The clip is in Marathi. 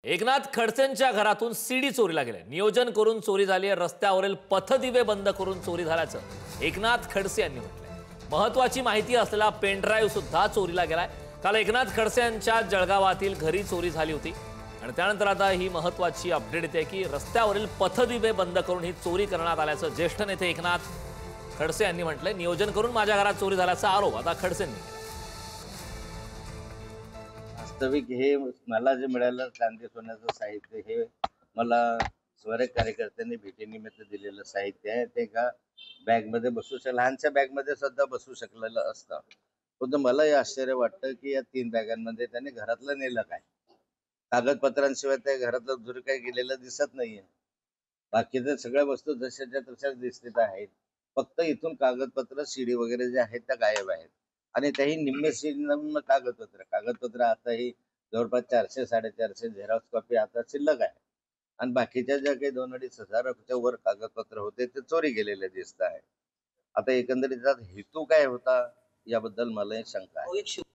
एकनाथ खडसेंच्या घरातून सीडी चोरीला गेले। नियोजन करून चोरी झाली आहे। रस्त्यावरील पथदिवे बंद करून चोरी झाल्याचं एकनाथ खडसे यांनी म्हटलंय। महत्त्वाची माहिती असलेला पेन ड्राईव्ह सुद्धा चोरीला गेलाय। काल एकनाथ खडसे यांच्या जळगावातील घरी चोरी झाली होती आणि त्यानंतर आता ही महत्त्वाची अपडेट येते की रस्त्यावरील पथदिवे बंद करून ही चोरी करण्यात आल्याचं ज्येष्ठ नेते एकनाथ खडसे यांनी म्हटलंय। नियोजन करून माझ्या घरात चोरी झाल्याचा आरोप आता खडसेंनी केला। वास्तविक हे मला जे मिळालं चांदी सोन्याचं साहित्य हे मला स्वराज्य कार्यकर्त्यांनी भेटीनिमित्त दिलेलं साहित्य आहे। ते एका बॅगमध्ये लहानशा बॅगमध्ये सुद्धा बसू शकलेलं असतं। पण मला हे आश्चर्य वाटतं की या 3 बॅगांमध्ये त्यांनी घरातलं नेलं काय? कागदपत्रांशिवाय त्या घरातलं दुसरं काही गेलेलं दिसत नाहीये। बाकीच्या सगळ्या वस्तू जशाच्या तशाच दिसत आहेत। फक्त इथून कागदपत्र सीडी वगैरे जे आहेत त्या गायब आहेत आणि त्याही निम्मे सीडी कागदपत्र आताही जवळपास 400-450 झेरॉक्स कॉपी आता शिल्लक आहे आणि बाकीच्या ज्या काही 2-2.5 हजाराच्या वर कागदपत्र होते ते चोरी गेलेले दिसत आहे। आता एकंदरीत हेतू काय होता याबद्दल मला शंका आहे।